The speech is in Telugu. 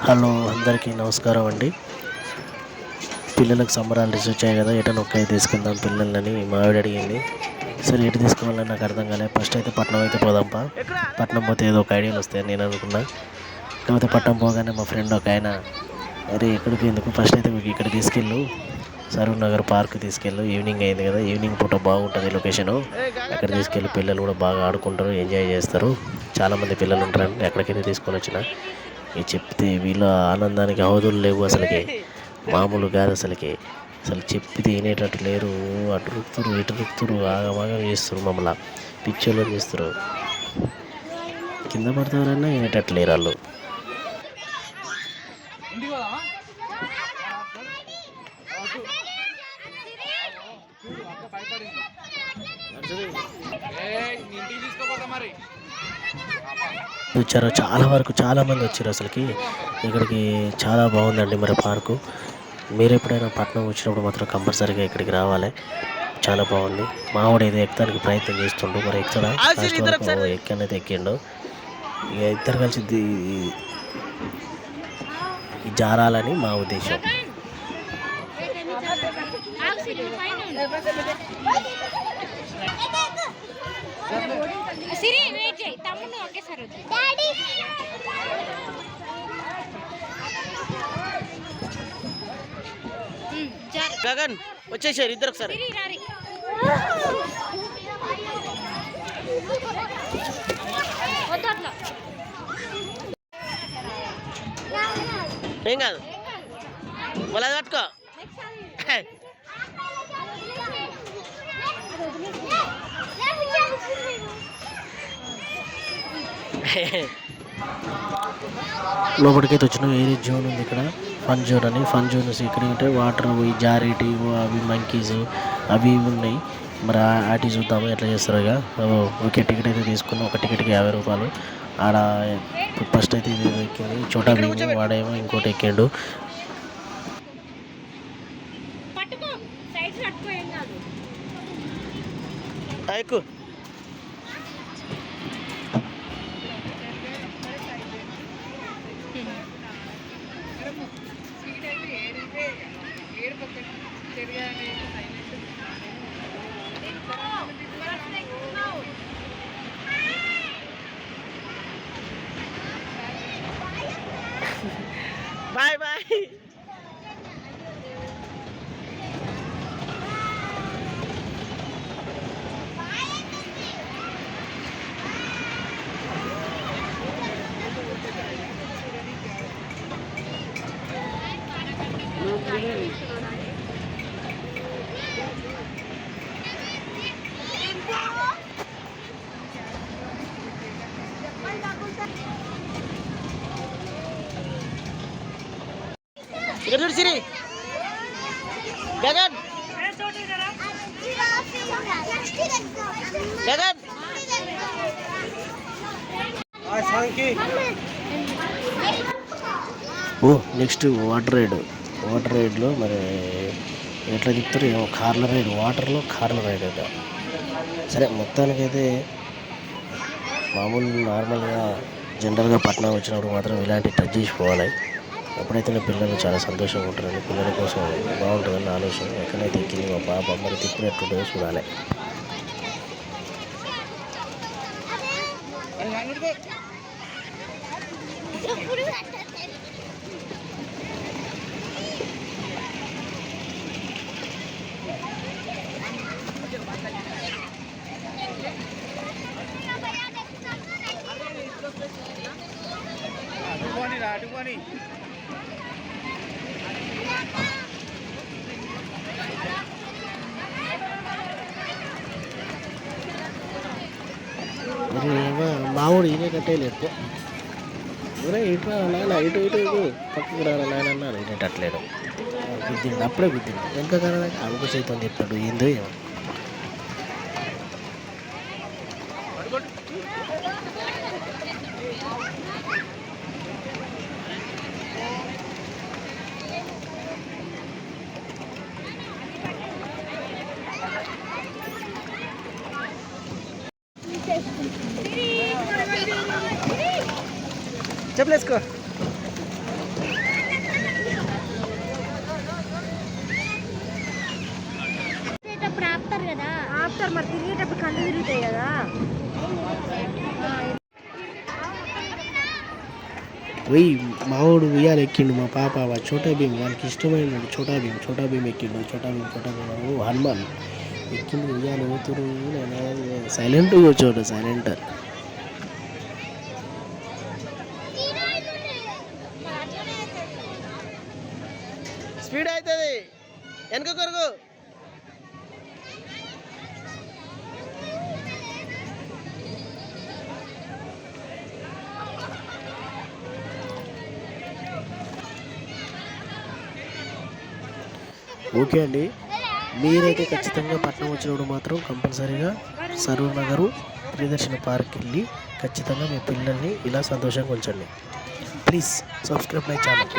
హలో అందరికీ నమస్కారం అండి. పిల్లలకు సమ్మర్ హాలిడేస్ వచ్చాయి కదా, ఎటైనా ఒక్కటి తీసుకెళ్దాం పిల్లలని మా ఆవిడ అడిగింది. సరే ఎటు తీసుకోవాలని నాకు అర్థం కాలేదు. ఫస్ట్ అయితే పట్నం అయితే పోదాంపా, పట్నం పోతే ఏదో ఒక ఐడియాలు వస్తాయని నేను అనుకున్నా. కాకపోతే పట్నం పోగానే మా ఫ్రెండ్ ఒక ఆయన, అరే ఎక్కడికి ఎందుకు, ఫస్ట్ అయితే మీకు ఇక్కడ తీసుకెళ్ళు, సరూర్ నగర్ పార్క్ తీసుకెళ్ళు, ఈవినింగ్ అయింది కదా, ఈవినింగ్ పూట బాగుంటుంది లొకేషను, అక్కడ తీసుకెళ్ళి పిల్లలు కూడా బాగా ఆడుకుంటారు, ఎంజాయ్ చేస్తారు, చాలామంది పిల్లలు ఉంటారండి. ఎక్కడికైతే తీసుకొని వచ్చిన ఇది చెప్తే వీళ్ళ ఆనందానికి అవధులు లేవు అసలుకి, మామూలు కాదు అసలుకి. అసలు చెప్పితే వినేటట్టు లేరు, అటు రుక్తురు ఇటు రుక్తురు, ఆగమాగం చేస్తారు, మమ్మల్ని పిచ్చోళ్ళు చేస్తారు. కింద పడతారన్నా వినేటట్టు లేరు వాళ్ళు. వచ్చారు చాలా వరకు, చాలామంది వచ్చారు అసలుకి ఇక్కడికి. చాలా బాగుందండి మరి పార్కు. మీరు ఎప్పుడైనా పట్నం వచ్చినప్పుడు మాత్రం కంపల్సరీగా ఇక్కడికి రావాలి, చాలా బాగుంది. మావాడు ఏదో ఎక్కడానికి ప్రయత్నం చేస్తుండు, మరి ఎక్కడ ఎక్కనైతే ఎక్కిండు. ఇక ఇద్దరు కలిసి జారాలని మా ఉద్దేశం. గగన్ వచ్చేసారు ఇద్దరు ఒకసారి. ఏం కాదు మళ్ళీ కట్టుకో. లోపలికైతే వచ్చిన వేరే జోన్ ఉంది ఇక్కడ, ఫన్ జోన్ అని. ఫన్ జోన్స్ ఇక్కడ ఉంటే వాటర్ జారేటి అవి మంకీస్ అవి ఉన్నాయి. మరి ఆటి చూద్దాము ఎట్లా చేస్తారు. ఇక ఒకే టికెట్ అయితే తీసుకున్నాం, ఒక టికెట్కి 50 రూపాయలు. ఆడ ఫస్ట్ అయితే ఇది ఎక్కింది చోటా భీము, వాడేమో ఇంకోటి ఎక్కిండు. ఎక్కు బాయ్ బాయ్. ఇక్కడ చూడు సిరి, గగన్ గగన్. ఓ నెక్స్ట్ వాటర్ రైడ్లో మరి ఎట్లా చెప్తారు ఏమో, కార్ల రైడ్, వాటర్లో కార్ల రైడ్ అయితే. సరే మొత్తానికైతే మామూలు నార్మల్గా జనరల్గా పట్నం వచ్చినప్పుడు మాత్రం ఇలాంటి టచ్ చేసిపోవాలి. ఎప్పుడైతే పిల్లలు చాలా సంతోషంగా ఉంటారని, పిల్లల కోసం బాగుంటుందని ఆలోచన. ఎక్కడైతే ఎక్కింది మా పాప మరి తిప్పినట్టుంటుందో చూడాలి. మావుడు ఈయన కట్టేయలేదు. ఇటు నాయన, ఇటు పక్కకు రారా నాయన అన్నాను, వినేటట్లేడు. గుద్దిండు, అప్పుడే గుద్దిండు. వెనక కానీ అడుగు సైతం చెప్తాడు, ఏందో ఏమో. చెప్పలేసుకో. చెప్తారు మరి తిరిగేటప్పుడు కళ్ళు తిరుగుతాయి కదా. వెయ్యి మావాడు ఉయ్యాలు ఎక్కిండు, మా పాప చోటా భీమ్ వానికి ఇష్టమైన చోటా భీమ్ ఎక్కిండు. చోటా భీమ్ హనుమాన్ ఎక్కిండు, ఉయ్యాలు ఊతురు. నేను సైలెంట్ కూర్చోడు, సైలెంట్. స్పీడ్ అవుతుంది వెనక కొరకు. ఓకే అండి, మీరైతే ఖచ్చితంగా పట్నం వచ్చినప్పుడు మాత్రం కంపల్సరీగా సరూర్ నగరు ప్రియదర్శన పార్క్ వెళ్ళి ఖచ్చితంగా మీ పిల్లల్ని ఇలా సంతోషంగా ఉంచండి. Please subscribe my channel.